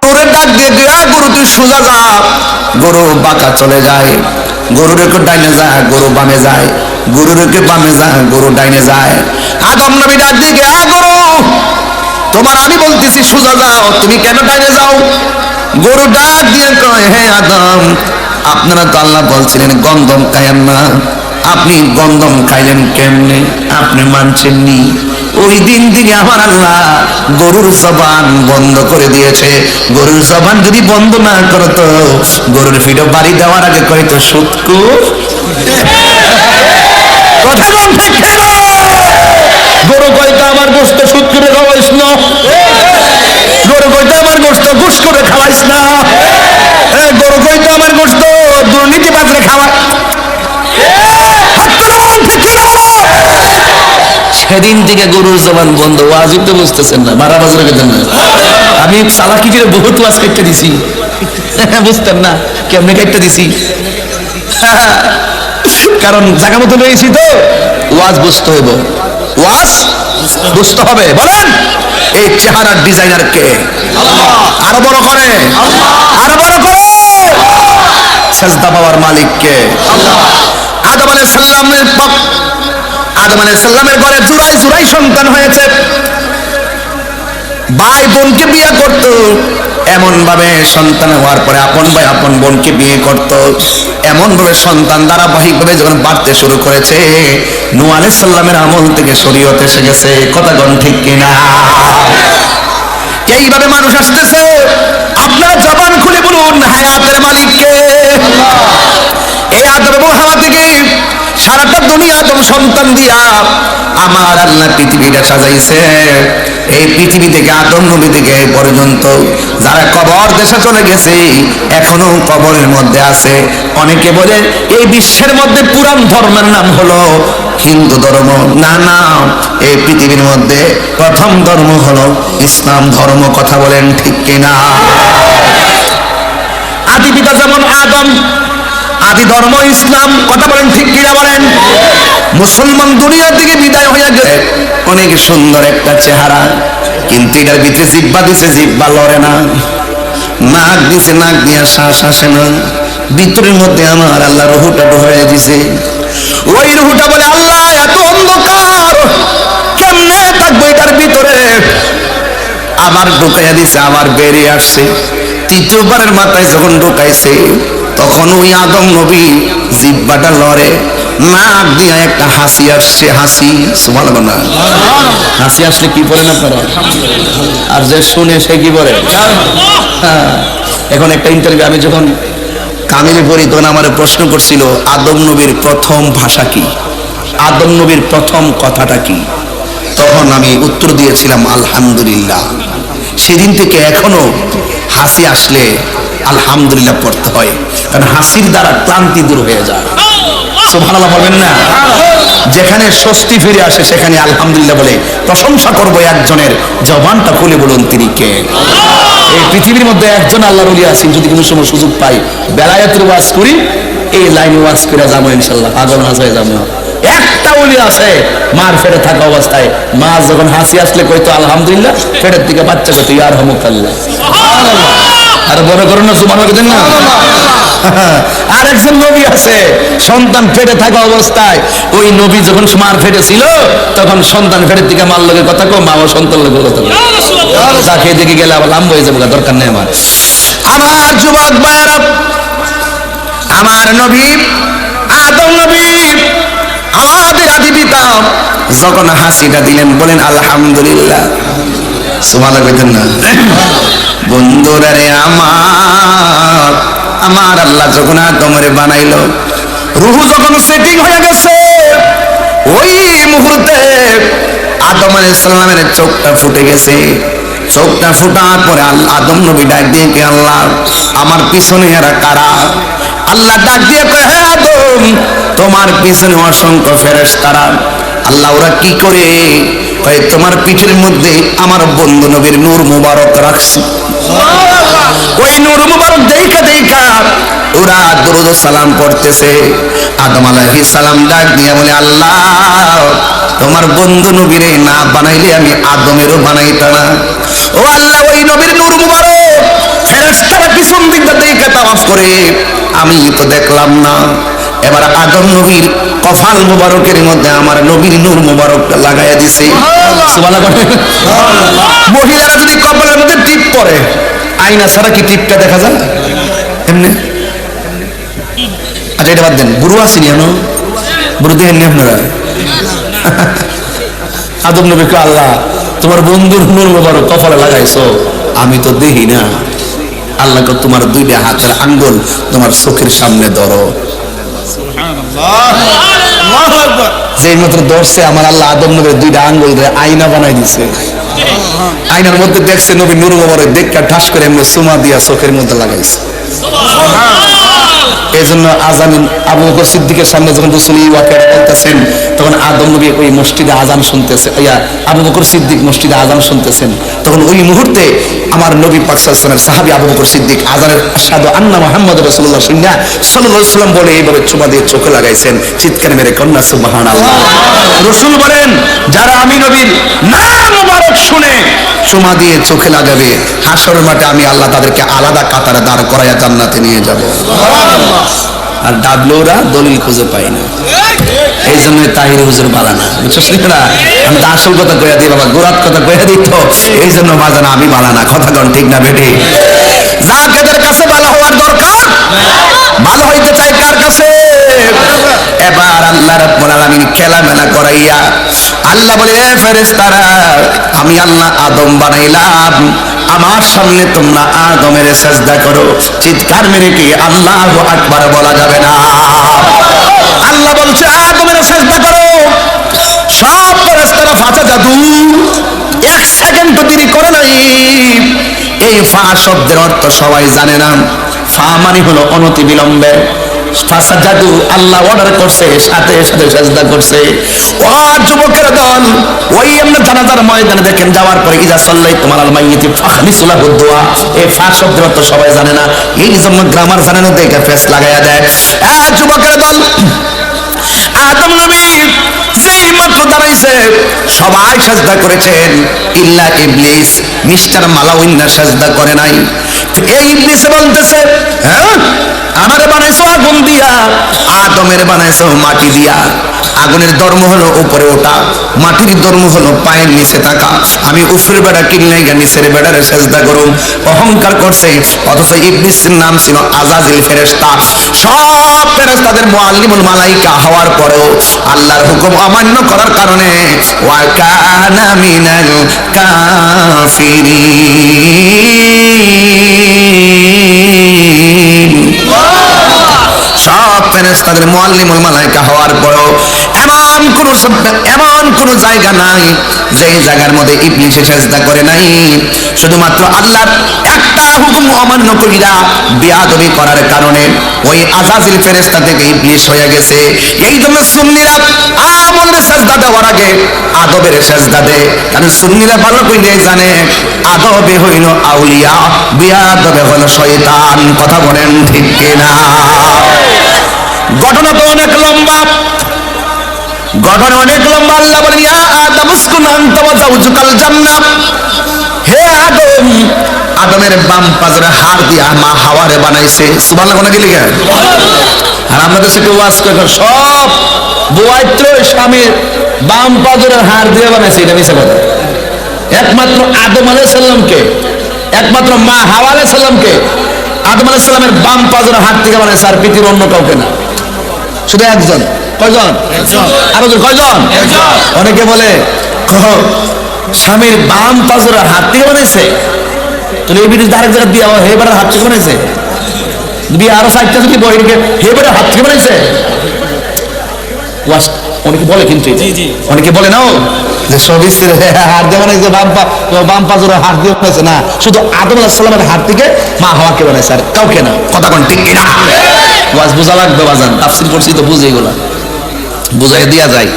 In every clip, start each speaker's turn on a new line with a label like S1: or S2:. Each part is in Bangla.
S1: গরুরে ডাক দিয়ে গরু তুই সোজা যা, গরু বাঁকা চলে যায়। গরুর একটু ডাইনে যায়, গরু বামে যায়। গরুর একটু বামে যায়, গরু ডাইনে যায়। আদম নবী ডাক দিয়ে গরু, তোমার আমি বলতেছি সোজা যাও, তুমি কেন ডাইনে যাও? গরু ডাক দিয়ে কয়, হে আদম, আপনারা তো আল্লাহ বলছিলেন গন্ধম খাইয়েন না, আপনি গন্ধম খাইলেন কেমনে? আপনি মানছেননি। ওই দিন থেকে আমার আল্লাহ গরুর জবান বন্ধ করে দিয়েছে। গরুর জবান যদি বন্ধ না করতো, গরুর ফিডো বাড়ি দেওয়ার আগে কয়তো সুৎকু কথা বল ঠিক না? গরু কয়তো আমার গোশত সুদ করে খাওয়াইস না, গরু কয়তো আমার গোশত ঘুষ করে খাওয়াইস না, গরু কয়তো আমার গোশত দুর্নীতি বাজরে খাওয়া। সেদিন থেকে গরুর জবান বন্ধ। ওয়াজিব তো বুঝতেছেন না, মারা বাজারে গেছেন না। আমি চালাকি করে বহুত ওয়াজ কেটে দিছি, বুঝতেন না কেমনে কেটে দিছি, কারণ জায়গা মতো রয়েছি তো। ওয়াজ বুঝতে হইব, ওয়াজ বুঝতে হবে। বলেন এই চেহারার ডিজাইনার কে? আরো বড় করে, আরো বড় করে। সাজদা পাওয়ার মালিক কে? আদম আলাইহিস সালামের আদম আলাইহিস সালামের ঘরে জুরাই জুরাই সন্তান হয়েছে। ভাই বোনকে বিয়ে করত, এমন ভাবে সন্তান হওয়ার পরে আপন ভাই আপন বোনকে বিয়ে করত। এমন ভাবে সন্তান ধারাবাহিক ভাবে যখন বাড়তে শুরু করেছে, নূহ আলাইহিস সালামের আমল থেকে শরীয়ত এসে গেছে। কথা কোন ঠিক কিনা? এইভাবে মানুষ আসতেছে। আপনারা জবান খুলে বলুন হায়াতের মালিক কে? এই আদম এবং হাওয়া থেকে সারাটা দুনিয়া আদম সন্তান দিয়া আমার আল্লাহ পৃথিবীটা সাজাইছে। এই পৃথিবী থেকে আদম নবী থেকে এই পর্যন্ত যারা কবর দেশে চলে গেছে, এখনো কবরের মধ্যে আছে। অনেকে বলে এই বিশ্বের মধ্যে পুরান ধর্মের নাম হলো হিন্দু ধর্ম। না না, এই পৃথিবীর মধ্যে প্রথম ধর্ম হলো ইসলাম ধর্ম। কথা বলেন ঠিক কিনা? আদি পিতা যেমন আদম, আদি ধর্ম ইসলাম। কথা বলেন ঠিক কিনা? বলেন। মুসলমান দুনিয়া থেকে বিদায় হয়ে গেছে। অনেক সুন্দর একটা চেহারা, কিন্তু এটার ভিতরে জিহ্বা দিছে, জিহ্বা লড়ে না। নাক দিছে, নাক দিয়া শ্বাস আসে না। ভিতরের মধ্যে আমার আল্লাহ রুহুটা ঢুকাইয়া দিছে। ওই রুহুটা বলে আল্লাহ এত অন্ধকার, কেমনে থাকবো এটার ভিতরে? আবার ঢুকাইয়া দিছে, আবার বেরিয়ে আসছে। তৃতীয়বারের মাথায় যখন ঢুকাইছে, তখন ওই আদম নবী জিহ্বাটা লড়ে, নাক দিয়া একটা হাসি আসছে। হাসি সুবহানাল্লাহ। হাসি আসলে কি বলেন আপনারা? আর যে শুনে সে কি বলে? এখন একটা ইন্টারভিউ আমি যখন কামিলে পড়ি, তখন আমার প্রশ্ন করছিল আদম নবীর প্রথম ভাষা কি, আদম নবীর প্রথম কথাটা কি? তখন আমি উত্তর দিয়েছিলাম আলহামদুলিল্লাহ। সেদিন থেকে এখনো হাসি আসলে আলহামদুলিল্লাহ পড়তে হয়, কারণ হাসির দ্বারা ক্লান্তি দূর হয়ে যায়। সুবহানাল্লাহ বলবেন না? যেখানে স্বস্তি ফিরে আসে সেখানে আলহামদুলিল্লাহ বলে প্রশংসা করবো একজনের। জবানটা খুলে বলুন তিনি কে? এই পৃথিবীর মধ্যে একজন আল্লাহর ওলি আছেন, যদি কোনো সময় সুযোগ পাই বেলায়েতের ওয়াজ করি, এই লাইনে ওয়াজ করে যাবো ইনশাআল্লাহ। পাগল না হয়ে যাবো। একটা ওলি আছে মার ফেরে থাকা অবস্থায়, মা যখন হাসি আসলে কইতো আলহামদুলিল্লাহ, ফেরের দিকে বাচ্চা কইতো ইয়ারহামুকাল্লাহ। আর বড় করোনা সুবহানাল্লাহ দেন না। আর একজন নবী আছে, সন্তান ফেটে থাকা অবস্থায়, ওই নবী যখন মার ফেটে ছিল, তখন সন্তান ফেটের দিকে মার লগে কথা কো, মা ও সন্তান লগে কথা কো। তাকে দিকে গেলে আবার লাম্ব হয়ে যাবে, দরকার নেই আমার। আমার যুবক ভাইরা, আমার নবী আদম নবী আমাদের আদি পিতা যখন হাসিটা দিলেন, বলেন আলহামদুলিল্লাহ। সুবহানাল্লাহ কইতেন না? বন্ধুরা রে আমার, আমার আল্লাহ যখন আদমরে বানাইলো, রূহ যখন সেটিং হয়ে গেছে, ওই মুহূর্তে আদম আলাইহিস সালামের চোখটা ফুটে গেছে। চোখটা ফুটার পরে আদম নবী ডাক দিয়ে কে আল্লাহ আমার পিছনে এরা কারা? আল্লাহ ডাক দিয়ে কয় হে আদম, তোমার পিছনে অসংখ্য ফেরেশতারা। আল্লাহ ওরা কি করে? কয় তোমার পিঠের মধ্যে আমার বন্ধু নবীর নূর মুবারক রাখছি। ওই নূর মুবারক দেখা দেখা ওরা দুরূদ সালাম পড়তেছে। আদম আলাইহিস সালাম ডাক দিয়ে বলে আল্লাহ তোমার বন্ধু নবীরে না বানাইলে আমি আদমেরও বানাইতাম না। ও আল্লাহ ওই নবীর নূর মুবারক আমি তো দেখলাম না। এবার আদম নবীর কফাল মুবারকের মধ্যে আমার নবীর নূর মুবারকটা লাগাইয়া দিছে। সুবহানাল্লাহ। মহিলারা যদি কপালের মধ্যে টিপ পরে, আয়না ছাড়া কি টিপটা দেখা যায় এমনি? আচ্ছা এটা বাদ দেন, বুড়ো আসেনি জানো, বুড়ো দেখেননি আপনারা? আদম নবীকে আল্লাহ তোমার বন্ধুর নূর মুবারক কপালে লাগাইছো, আমি তো দেখি না। আল্লাহকে তোমার দুইটা হাতের আঙ্গুল তোমার চোখের সামনে ধরো। যেই মাত্র ধরছে আমার আল্লাহ আদম নবীর দুইটা আঙ্গুল আয়না বানাই দিছে। আয়নার মধ্যে দেখছে নবী নূর মুবারক, দেখা ঠাস করে এমনি সুমা দিয়া চোখের মধ্যে লাগাইছে। এই জন্য আজান আবু বকর সিদ্দিকের সামনে যখন রাসূল এই ওয়াকিয়াটা বলতেছেন, তখন আদম নবী ওই মসজিদে আজান শুনতেছে, আবু বকর সিদ্দিক মসজিদে আজান শুনতেছেন। তখন ওই মুহূর্তে আমার নবী পাক সাল্লাল্লাহু আলাইহি ওয়াসাল্লাম সাহাবী আবু বকর সিদ্দিক আজানের আশহাদু আন্না মুহাম্মাদুর রাসূলুল্লাহ সাল্লাল্লাহু আলাইহি ওয়াসাল্লাম বলে এইভাবে চুমা দিয়ে চোখে লাগাইছেন। চিৎকার মেরে কন্যা সুবহানাল্লাহ। রাসূল বলেন, যারা আমি নবীর নাম মুবারক শুনে চুমা দিয়ে চোখে লাগাবে, হাসরের মাঠে আমি আল্লাহ তাদেরকে আলাদা কাতারে দাঁড় করাইয়া জান্নাতে নিয়ে যাব। আর ডাবলুরা দলিল খুঁজে পাই না, এই জন্য তাহির হুজুর বালা না, বুঝছিস না? আমি তো আসল কথা কইয়া দিই বাবা, গোরাত কথা কইয়া দিই তো, এই জন্য বাজানা আমি বালা না। কথা কন ঠিক না বেটি? যাদের কাছে ভালো হওয়ার দরকার, ভালো হইতে চাই কার কাছে? এবার আল্লাহ রাব্বুল আলামিন খেলা মেলা করাইয়া আল্লাহ বলে, এ ফেরেশতারা, আমি আল্লাহ আদম বানাইলাম, আমার সামনে তোমরা আদমের সাজদা করো। চিৎকার মেরে কি আল্লাহু আকবার বলা যাবে না? আল্লাহ বলছে আদমের সাজদা করো। সব ফেরেশতারা ফাঁচা জাদু, এক সেকেন্ড তো দেরি করে নাই। এই ফা শব্দের অর্থ সবাই জানে না। ফা মানে হলো অনতি বিলম্বে। ফাসাজাদু আল্লাহ অর্ডার করছে, সাথে সাথে সাজদা করছে। ও যুবকের দল, ওই আমরা জানাজার ময়দানে দেখেন যাওয়ার পরে ইজা সাল্লাইতুম আলাল মাইয়িতি ফাখলিসু লাহু দুআ, এই ফা শব্দের অর্থ সবাই জানে না, এই জন্য গ্রামার জানে না, দেখে ফেস লাগায়া দেয়। যুবকের দল, আদম নবী যেই মাত্র দাঁড়াইছে সবাই সাজদা করেছেন, ইল্লা ইবলিস, মিস্টার মালাউইন্না সাজদা করে নাই। এই ইবলিসে বলতেছে, হ্যাঁ আমারে বানাইছো আগুন দিয়া, আদমের বানাইছো মাটি দিয়া। আগুনের ধর্ম হলো উপরে ওঠা, মাটির ধর্ম হলো পায়ের নিচে থাকা। আমি উপরের বেড়া কিনলে নিচের বেড়ারে সাজদা করুম, অহংকার করছে। অথচ ইবলিসের নাম ছিল আজাজিল ফেরেশতা। সব ফেরেশতাদের মুআল্লিমুল মালাইকা হওয়ার পরেও আল্লাহর হুকুম অমান্য করার কারণে ওয়া কানা মিনাল কাফিরিন। সব ফেরেশতাদের মুআল্লিমুল মালাইকা হওয়ার পরেও এমন কোন জায়গা নাই যেই জায়গার মধ্যে ইবলিস সাজদা করে নাই। শুধুমাত্র আল্লাহর একটা হুকুম অমান্য কইরা বেয়াদবি করার কারণে ওই আজাজিল ফেরেশতা থেকে ইবলিস হয়ে গেছে। এই জন্য সুন্নিরা আমলের সাজদা দেওয়ার আগে আদবের সাজদা দেয়, কারণ সুন্নিরা ভালো কইলে জানে আদবে হইল আউলিয়া, বেয়াদবে হলো শয়তান। কথা বলেন ঠিক কিনা? ঘটনা তো অনেক লম্বা, ঘটনা অনেক লম্বা। আল্লাহ বলেন, ইয়া আদম উসকুন আনতা ওয়া যাওজুকাল জান্নাহ। হে আদম, আদমের বাম পাজরে হাড় দিয়া মা হাওয়ারে বানাইছে। সুবহানাল্লাহ কোন কি লিখে? আর আমাদের সাথে ওয়াজ করে সব বুয়াইত্র স্বামীর বাম পাজরের হাড় দিয়ে বানাইছে, এটা মিছে কথা। একমাত্র আদম আলাইহিস সালামকে, একমাত্র মা হাওয়া আলাইহিস সালামকে আদম আলাইহিস সালামের বাম পাজরের হাড় থেকে বানাইছে, আর পৃথিবীর অন্য কাউকে না। শুধু একজন। কয়জন? আরো কয়জন? অনেকে বলে স্বামীর বাম পাজরের হাত থেকে বানাইছে, তাহলে এই বিদেশ আরেক জায়গা দিয়ে হেবারের হাত থেকে বানাইছে, দিয়ে আরো চারটা যদি বহিরকে হেবারের হাত থেকে বানাইছে। অনেকে বলে, কিন্তু অনেকে বলে না যে সব হাত দিয়ে বানাইছে, বাম পাজরের হাত দিয়ে বানাইছে না, শুধু আদম আলাইহিস সালামের হাত থেকে মা হাওয়াকে বানাইছে, আর কাউকে না। কথা কোন ঠিক কিনা? ওয়াজ বোঝা লাগবে বাজান, তাফসীর করছি তো বুঝে, এগুলা বুঝাই দিয়া যায়।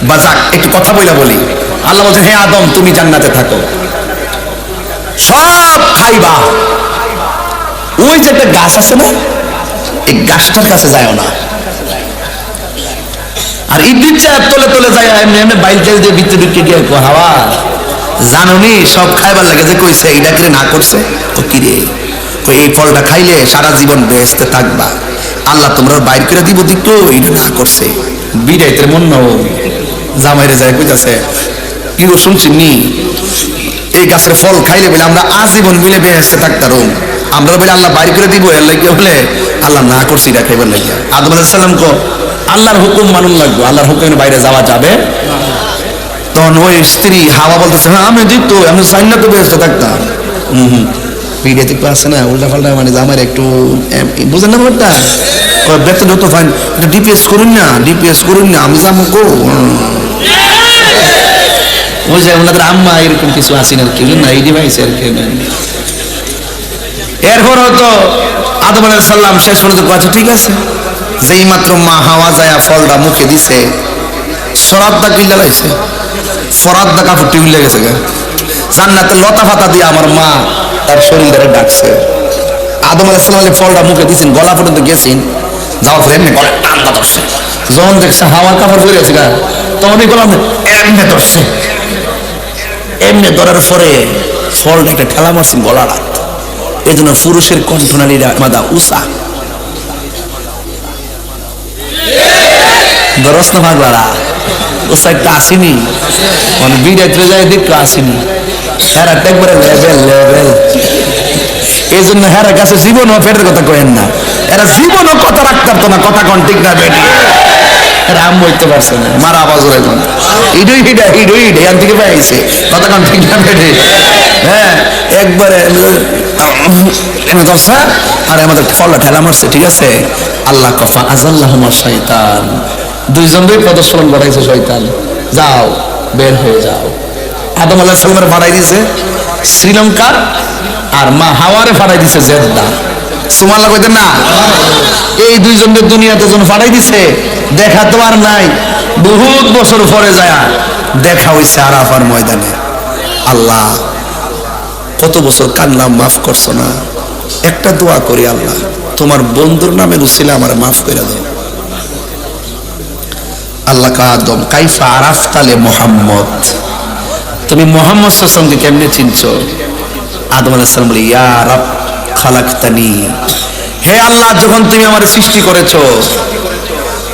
S1: বাজাক একটু কথা বলি। আল্লাহ বলছে, হে আদম তুমি জান্নাতে থাকো, সব খাইবা। ওই যে একটা গাছ আছে না, এই গাছটার কাছে যায় না। আর ইবলিস তলে তলে যায়, এমনি এমনি বাইল তেল দিয়ে ভিতরে ঢুকে গিয়ে হাওয়া জানুনি সব খাইবার লাগে যে কইছে, এইটা কি না করছে? ও কি রে, তো এই ফলটা খাইলে সারা জীবন বেহেশতে থাকবা, আল্লাহ তোমরা বাইর করে দিব দিক এটা না করছে। বিদায়তে মন নাও জামাইরে যায় কইতাছে কি ও শুনছি নি এই গাছের ফল খাইলে বলে আমরা আজীবন মিলে বেহেশতে থাকতাম, আমরা বলে আল্লাহ বাইর করে দিব এর লাগে বলে আল্লাহ না করছি এটা খাইবার লাগে। আদম আলাইহিস সালাম কো আল্লাহর হুকুম মানুন লাগবে, আল্লাহর হুকুমের বাইরে যাওয়া যাবে। তখন ওই স্ত্রী হাওয়া বলতেছে হ্যাঁ আমি দিত আমি চাই না তো বেহেশতে থাকতাম। ভিডিওতে একটু আছে না উল্টা পাল্টা মানে আমার একটু বুঝেন না ব্যাপারটা, বেতন যত ফাইন ডিপিএস করুন না, ডিপিএস করুন না আমি যাবো কো ওই যে ওনাদের আম্মা এরকম কিছু আসেন আর কি না এই ডিভাইস আর কি। এরপর হয়তো আদম আলাইহিস সালাম শেষ পর্যন্ত আচ্ছা ঠিক আছে, যেই মাত্র মা হাওয়া যায় ফলটা মুখে দিছে সরাদটা কি লাগাইছে, ফরাদটা কাপড়টি উল্লে গেছে গা জান্নাতে লতা পাতা দিয়ে আমার মা তার শরীর ধরে ডাকছে। আদম আলাইহিস সালাম ফলটা মুখে দিয়েছেন গলা পর্যন্ত গেছেন, যাওয়ার পরে এমনি গলা টানটা ধরছে, যখন দেখছে হাওয়ার কাপড় পরে আছে গা তখন এই গলা এমনি ধরছে, এমনি ধরার পরে ফলটা একটা ঠেলা মারছেন গলাটা। এই জন্য পুরুষের কণ্ঠনালীরা মাদা উষা দরস না ভাগলারা উষা একটা আসেনি মানে বিরাত্রে যায় দেখতে আসেনি হ্যাঁ একবারে লেভেল লেভেল। এই জন্য হ্যাঁ কাছে জীবনও ফেরের কথা কয়েন না, এরা জীবনও কথা রাখতে পারতো না, কথা কন ঠিক না বেটি এরা আম বইতে পারছে না মারা আওয়াজ হয়ে কোন ইডুই হিডা ইডুই হিডা এখান থেকে পাইছে কথা কন ঠিক না বেটি। হ্যাঁ একবারে আর আমাদের ফলটা ঠেলা মারছে ঠিক আছে। আল্লাহ কফা আজাল্লাহুমা শয়তান, দুইজনই প্রদর্শন ঘটাইছে শয়তান, যাও বের হয়ে যাও। আদম আলাইহিস সালামের ফাড়াই দিয়েছে শ্রীলঙ্কা আর মা হাওয়ারে ফাড়াই দিয়েছে জেদ্দা, সুবহানাল্লাহ কইতেন না। এই দুইজনের দুনিয়াতে যখন ফাড়াই দিছে দেখা তো আর নাই, বহুত বছর পরে যায় দেখা হইছে আরাফার ময়দানে। আল্লাহ কত বছর কান্নাম মাফ করছো না, একটা দোয়া করি আল্লাহ তোমার বন্ধুর নামের উসিলা আমার মাফ করে দাও। আল্লাহ কা আদম কাইফা আরাফতালে মুহাম্মদ, তুমি মুহাম্মদ সাল্লাল্লাহু আলাইহি ওয়াসাল্লামকে কেমনে চিনছো? আদম আলাইহিস সালাম বলে ইয়া রাব খালাকতানি, হে আল্লাহ যখন তুমি আমার সৃষ্টি করেছো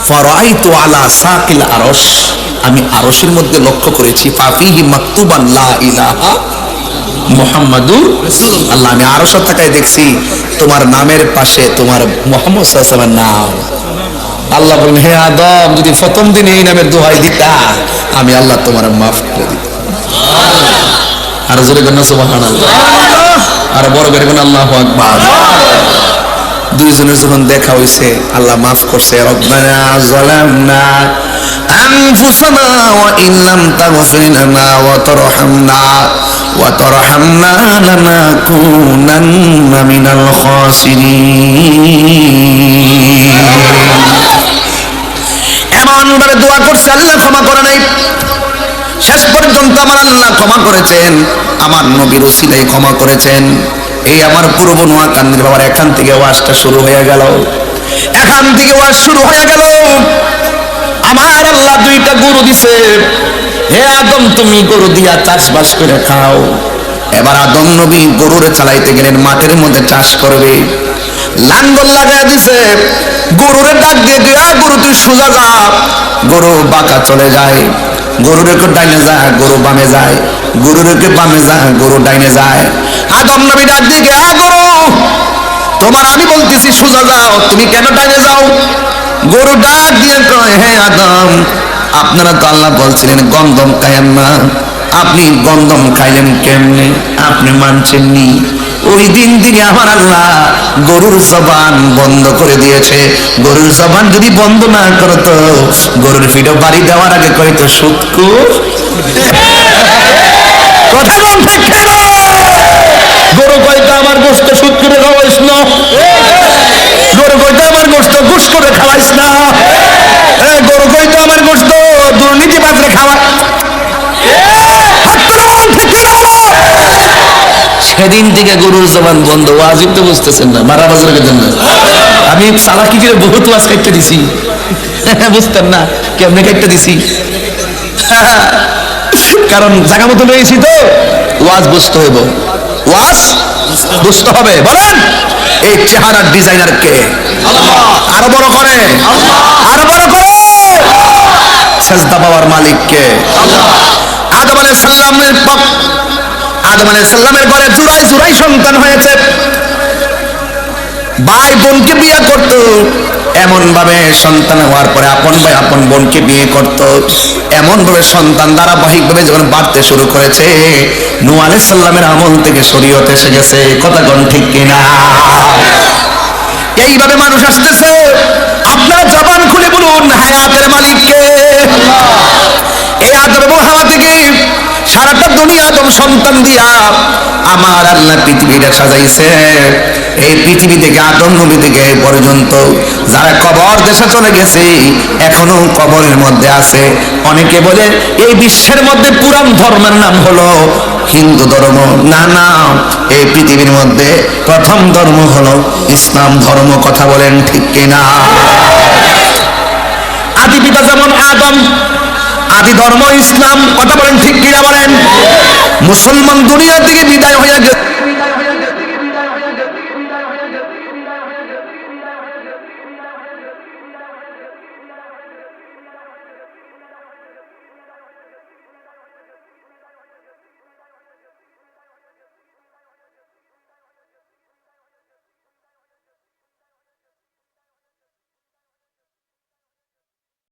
S1: ফারাইতু আলা সাকিল আরশ, আমি আরশের মধ্যে লক্ষ্য করেছি ফাফিহি মাকতুবান লা ইলাহা মুহাম্মাদুর রাসূলুল্লাহ, আল্লাহ আমি আরশের তাকায় দেখছি তোমার নামের পাশে তোমার মুহাম্মদ সাল্লাল্লাহু আলাইহি ওয়াসাল্লামের নাম। আল্লাহ বলেন হে আদম যদি প্রথম দিন এই নামের দোহাই দিতা আমি আল্লাহ তোমার মাফ করে দিতাম। আর জোরে বলেন সুবহানাল্লাহ, আর বড় করে বলেন আল্লাহু আকবার। দুইজনের যখন দেখা হইছে আল্লাহ মাফ করছে। রব্বানা যালামনা আনফুসানা ওয়া ইন লাম তাগফির লানা ওয়া তারহামনা লানাকুনান্না মিনাল খাসিরিন। এমন ভাবে দোয়া করছে আল্লাহ ক্ষমা করে নাই, শেষ পর্যন্ত আমার আল্লাহ ক্ষমা করেছেন, আমার নবীর উসিলায় ক্ষমা করেছেন। এই আমার পূর্ব নোয়াখালীর বাবার এখান থেকে ওয়াজটা শুরু হয়ে গেল, এখান থেকে ওয়াজ শুরু হয়ে গেল। আমার আল্লাহ দুইটা গরু দিছে, হে আদম তুমি গরু দিয়া চাষবাস করে খাও। এবার আদম নবী গরুরে চালাইতে গেলেন, মাঠের মধ্যে চাষ করবে, লাঙ্গল লাগাই দিছে, গরুরে ডাক দিয়ে দিয়া গরু তুই সোজা যা, গরু বাঁকা চলে যায়, গরুর একটু ডাইনে যায় গরু বামে যায়, গরুর একটু বামে যায় গরু ডাইনে যায়। আদম নবী ডাক দিয়ে গরু তোমার আমি বলতেছি সোজা যাও, তুমি কেন ডাইনে যাও? গরু ডাক দিয়ে কয় হে আদম আপনারা তো আল্লাহ বলছিলেন গন্ধম খাইয়েন না, আপনি গন্ধম খাইলেন কেমনে? আপনি মানছেননি। ওই দিন থেকে আমার আল্লাহ গরুর জবান বন্ধ করে দিয়েছে। গরুর জবান যদি বন্ধ না করতো গরুর ফিডো বাড়ি দেওয়ার আগে কইতো সুৎকুর। কথা বলতে কেন? গরু কইতো আমার গোশত সুদ করে খাওয়াইস না, গরু কইতো আমার গোশত ঘুষ করে খাওয়াইস না, গরু কইতো আমার গোশত দুর্নীতি বাজরে খাওয়া। সেদিন থেকে গরুর জবান বন্ধ। ওয়াজিব তো বুঝতেছেন না, মারা বাজারের জন্য আমি চালাকি করে বহুত ওয়াজ কাটতে দিছি, বুঝতেন না কেমনে কাটতে দিছি, কারণ জায়গা মতো রয়েছি তো ওয়াজ বুঝতে হইব। ওয়াজ বুঝতে হবে। বলেন এই চেহারার ডিজাইনার কে? আরো বড় করে, আরো বড় করে। সেজদা পাওয়ার মালিক কে? আদম আলাইহিস সালামের আদম আলাইহিস সালামের ঘরে জুরাই জুরাই সন্তান হয়েছে। ভাই বোনকে বিয়ে করতো, এমন ভাবে সন্তান হওয়ার পরে আপন ভাই আপন বোনকে বিয়ে করত। এমন ভাবে সন্তান ধারাবাহিক ভাবে যখন বাড়তে শুরু করেছে, নূহ আলাইহিস সালামের আমল থেকে শরীয়ত এসে গেছে। কথা কোন ঠিক কিনা? এইভাবে মানুষ আসতেছে। আপনারা জবান খুলে বলুন হায়াতের মালিক কে? এই আদম এবং হাওয়া থেকে সারাটা দুনিয়া আদম সন্তান দিয়া আমার আল্লাহ পৃথিবীটা সাজাইছে। এই পৃথিবী থেকে আদম নবী থেকে এই পর্যন্ত যারা কবর দেশে চলে গেছে, এখনো কবরের মধ্যে আছে। অনেকে বলে এই বিশ্বের মধ্যে পুরান ধর্মের নাম হলো হিন্দু ধর্ম। না না, এই পৃথিবীর মধ্যে প্রথম ধর্ম হলো ইসলাম ধর্ম। কথা বলেন ঠিক কিনা? আদি পিতা যেমন আদম, আদি ধর্ম ইসলাম। কথা বলেন ঠিক কিনা? বলেন। মুসলমান দুনিয়া থেকে বিদায় হয়ে গেছে।